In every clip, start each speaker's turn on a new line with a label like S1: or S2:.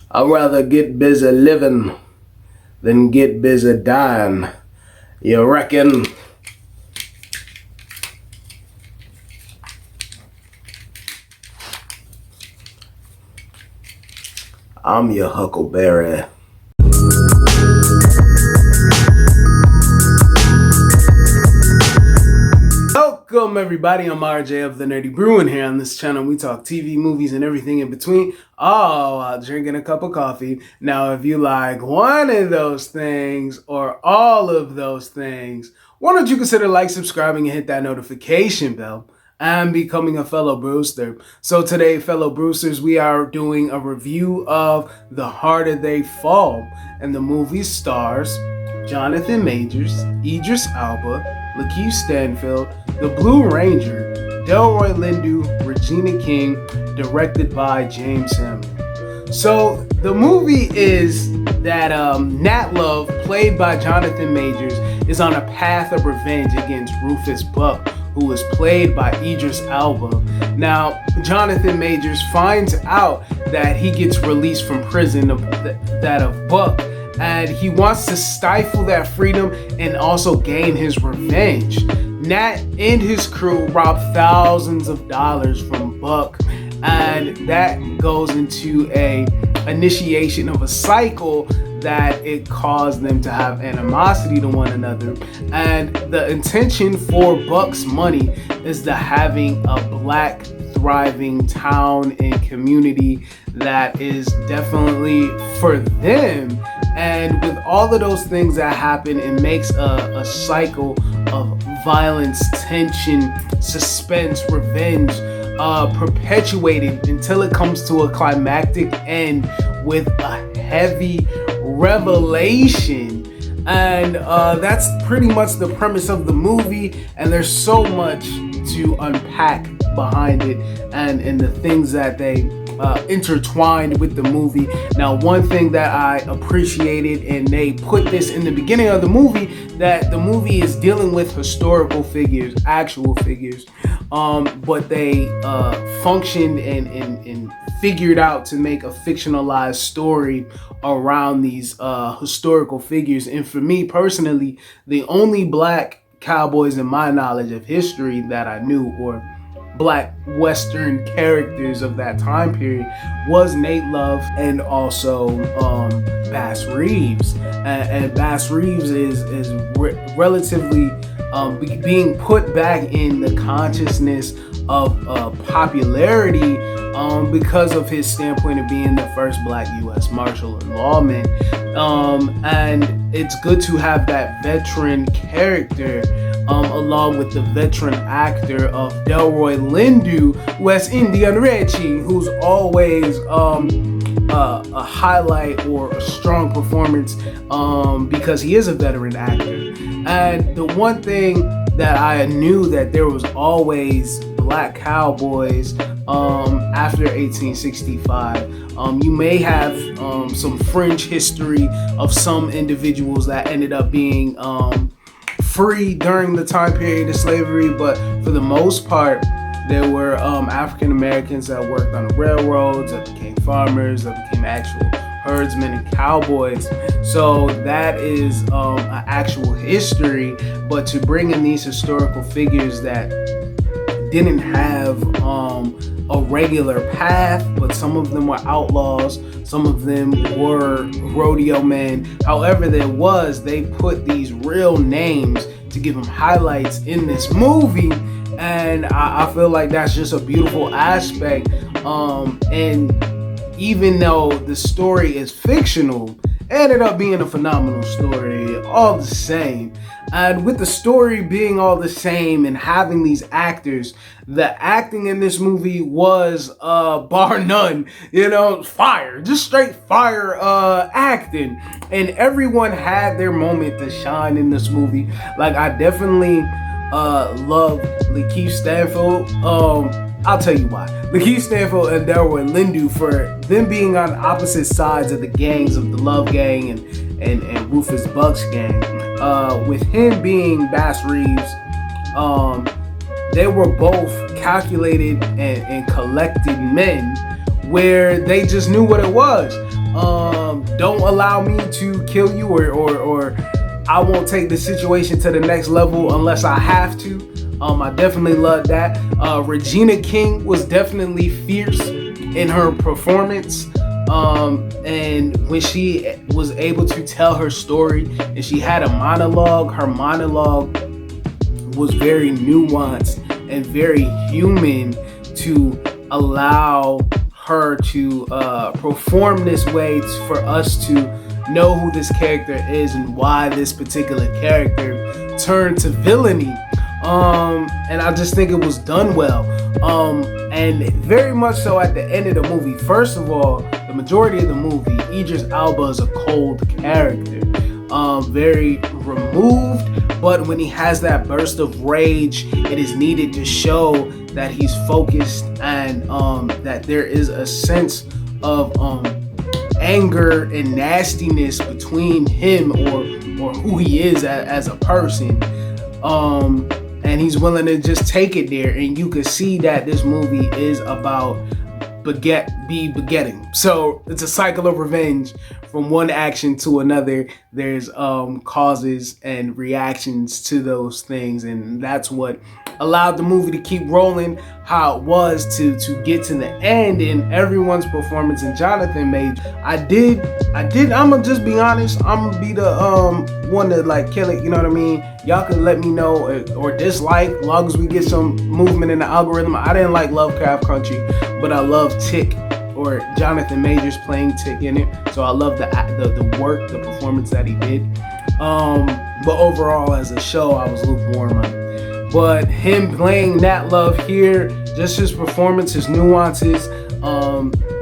S1: I'd rather get busy living than get busy dying. You reckon? I'm your Huckleberry. Welcome everybody, I'm RJ of The Nerdy Bruin here on this channel. We talk TV, movies, and everything in between, all while drinking a cup of coffee. Now, if you like one of those things or all of those things, why don't you consider subscribing, and hit that notification bell and becoming a fellow Brewster. So today, fellow Brewsters, we are doing a review of The Harder They Fall, and the movie stars Jonathan Majors, Idris Elba, Lakeith Stanfield, The Blue Ranger, Delroy Lindo, Regina King, directed by James Samuel. So the movie is that Nat Love, played by Jonathan Majors, is on a path of revenge against Rufus Buck, who is played by Idris Elba. Now, Jonathan Majors finds out that he gets released from prison, that of Buck, and he wants to stifle that freedom and also gain his revenge. Nat and his crew rob thousands of dollars from Buck, and that goes into a initiation of a cycle that it caused them to have animosity to one another. And the intention for Buck's money is the having a black thriving town and community that is definitely for them. And with all of those things that happen, it makes a cycle of violence, tension, suspense, revenge, perpetuated until it comes to a climactic end with a heavy revelation. And that's pretty much the premise of the movie, and there's so much to unpack behind it and the things that they intertwined with the movie. Now, one thing that I appreciated, and they put this in the beginning of the movie, that the movie is dealing with historical figures, actual figures, but they functioned and figured out to make a fictionalized story around these historical figures. And for me personally, the only black cowboys in my knowledge of history that I knew, or black Western characters of that time period, was Nate Love and also Bass Reeves. And Bass Reeves is relatively being put back in the consciousness of popularity because of his standpoint of being the first black U.S. Marshal or lawman. And it's good to have that veteran character along with the veteran actor of Delroy Lindo, West Indian Reggie, who's always a highlight or a strong performance because he is a veteran actor. And the one thing that I knew, that there was always black cowboys after 1865. You may have some fringe history of some individuals that ended up being free during the time period of slavery, but for the most part, there were African Americans that worked on the railroads, that became farmers, that became actual herdsmen and cowboys. So that is an actual history. But to bring in these historical figures that didn't have a regular path, but some of them were outlaws, some of them were rodeo men. However they put these real names to give them highlights in this movie, and I feel like that's just a beautiful aspect. And even though the story is fictional, it ended up being a phenomenal story all the same. And with the story being all the same and having these actors, the acting in this movie was bar none, fire, just straight fire acting. And everyone had their moment to shine in this movie. I definitely love Lakeith Stanfield. I'll tell you why. Lakeith Stanfield and Delroy Lindo, for them being on opposite sides of the gangs of the Love Gang and Rufus Buck's gang. With him being Bass Reeves, they were both calculated and collected men, where they just knew what it was. don't allow me to kill you, or I won't take the situation to the next level unless I have to. I definitely love that. Regina King was definitely fierce in her performance. And when she was able to tell her story and she had a monologue, her monologue was very nuanced and very human to allow her to perform this way for us to know who this character is and why this particular character turned to villainy. And I just think it was done well. And very much so at the end of the movie. First of all, the majority of the movie, Idris Elba is a cold character. Very removed, but when he has that burst of rage, it is needed to show that he's focused and that there is a sense of anger and nastiness between him or who he is as a person. And he's willing to just take it there, and you can see that this movie is about begetting. So it's a cycle of revenge from one action to another. There's causes and reactions to those things, and that's what allowed the movie to keep rolling how it was to get to the end. And everyone's performance, and Jonathan Majors, I'm gonna just be honest, I'm gonna be the one to like kill it, you know what I mean? Y'all can let me know or dislike, as long as we get some movement in the algorithm. I didn't like Lovecraft Country, but I love Tick, or Jonathan Majors playing Tick in it. So I love the work, the performance that he did. But overall as a show, I was lukewarm on it. But him playing Nat Love here, just his performance, his nuances,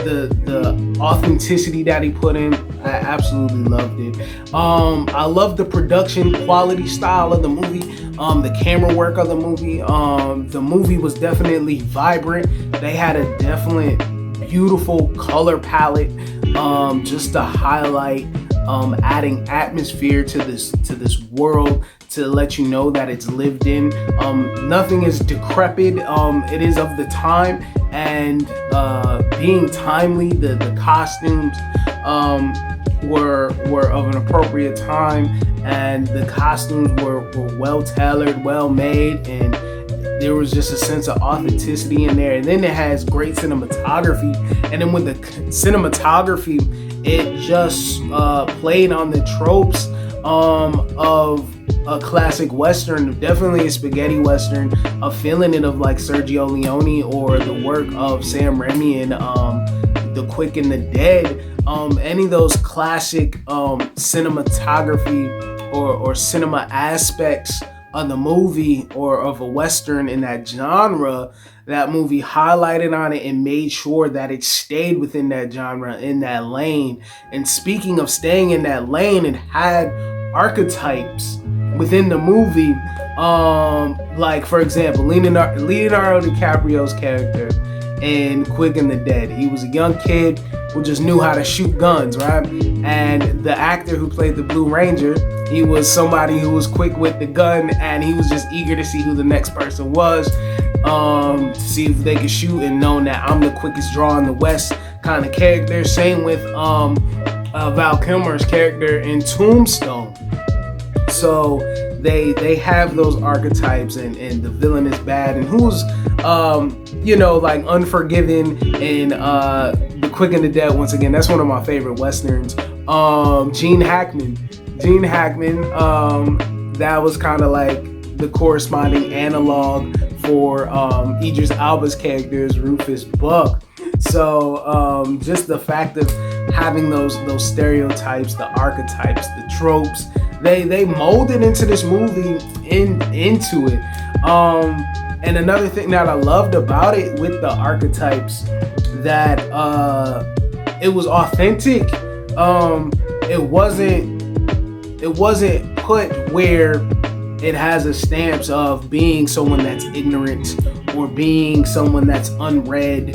S1: the authenticity that he put in, I absolutely loved it. I love the production quality style of the movie, the camera work of the movie. The movie was definitely vibrant. They had a definite beautiful color palette, just to highlight, adding atmosphere to this world, to let you know that it's lived in. Nothing is decrepit. It is of the time, and being timely. The costumes were of an appropriate time, and the costumes were well tailored, well made, and there was just a sense of authenticity in there. And then it has great cinematography, and then with the cinematography, it just played on the tropes of a classic Western, definitely a spaghetti Western, a feeling it of like Sergio Leone or the work of Sam Raimi and The Quick and the Dead. Any of those classic cinematography or cinema aspects of the movie or of a Western in that genre, that movie highlighted on it and made sure that it stayed within that genre, in that lane. And speaking of staying in that lane, it had archetypes within the movie, like for example, Leonardo DiCaprio's character in Quick and the Dead. He was a young kid who just knew how to shoot guns, right? And the actor who played the Blue Ranger, he was somebody who was quick with the gun, and he was just eager to see who the next person was, to see if they could shoot, and knowing that I'm the quickest draw in the West kind of character. Same with Val Kilmer's character in Tombstone. So they have those archetypes, and the villain is bad, and who's like Unforgiven and The Quick and the Dead. Once again, that's one of my favorite Westerns. Gene Hackman, that was kind of like the corresponding analog for Idris Elba's character is Rufus Buck. So just the fact of having those stereotypes, the archetypes, the tropes, they molded into this movie, into it. And another thing that I loved about it with the archetypes, that it was authentic. It wasn't put where it has a stance of being someone that's ignorant or being someone that's unread.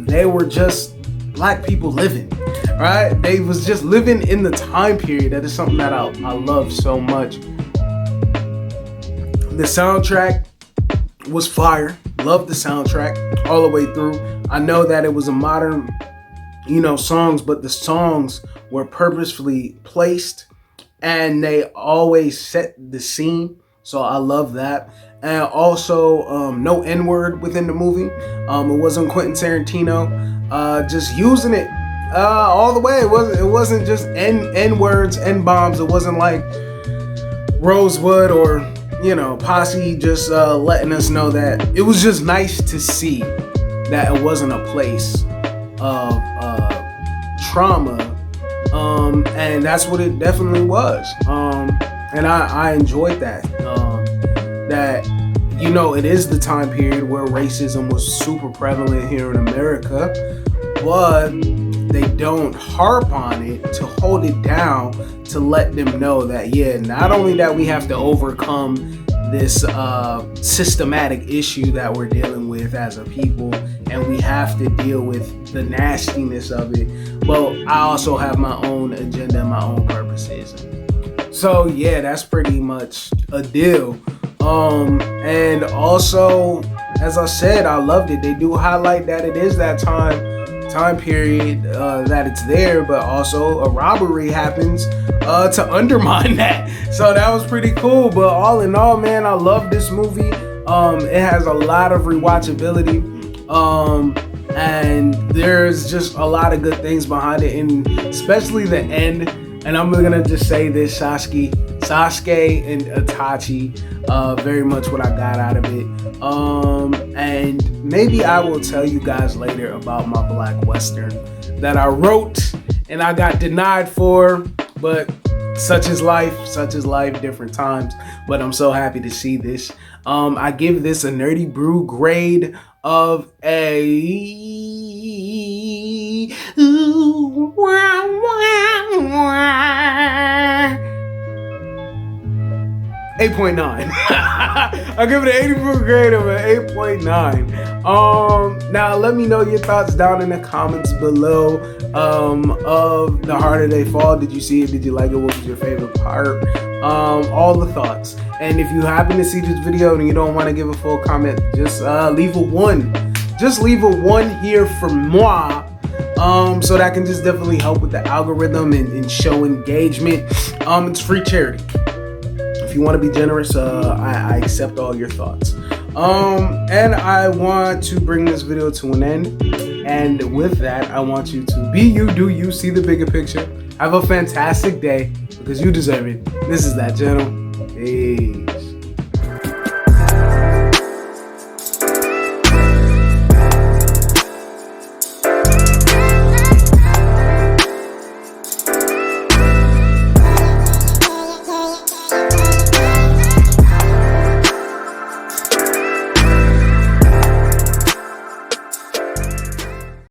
S1: They were just black people living, right? They was just living in the time period. That is something that I love so much. The soundtrack was fire. Loved the soundtrack all the way through. I know that it was a modern songs, but the songs were purposefully placed and they always set the scene. So I love that. And also, no N-word within the movie. It wasn't Quentin Tarantino just using it all the way. It wasn't just N-words, N-bombs. It wasn't like Rosewood or Posse just letting us know that. It was just nice to see that it wasn't a place of trauma, and that's what it definitely was. And I enjoyed that. That it is the time period where racism was super prevalent here in America, but they don't harp on it to hold it down, to let them know that not only that we have to overcome this systematic issue that we're dealing with as a people, and we have to deal with the nastiness of it, but I also have my own agenda and my own purposes. So that's pretty much a deal. And also, as I said, I loved it. They do highlight that it is that time period that it's there, but also a robbery happens to undermine that. So that was pretty cool. But all in all, man, I love this movie. It has a lot of rewatchability, and there's just a lot of good things behind it, and especially the end. And I'm gonna just say this: Sasuke and Itachi, very much what I got out of it. And maybe I will tell you guys later about my black western that I wrote and I got denied for, but such is life, different times. But I'm so happy to see this. I give this a Nerdy Brew grade of a 8.9. I'll give it an 80 grade of an 8.9. Now let me know your thoughts down in the comments below of The Harder They Fall. Did you see it? Did you like it? What was your favorite part? All the thoughts. And if you happen to see this video and you don't want to give a full comment, just leave a 1. Just leave a 1 here for moi. So that can just definitely help with the algorithm and show engagement. It's free charity. If you want to be generous, I accept all your thoughts. And I want to bring this video to an end. And with that, I want you to be you, do you, see the bigger picture. Have a fantastic day because you deserve it. This is that channel. Peace.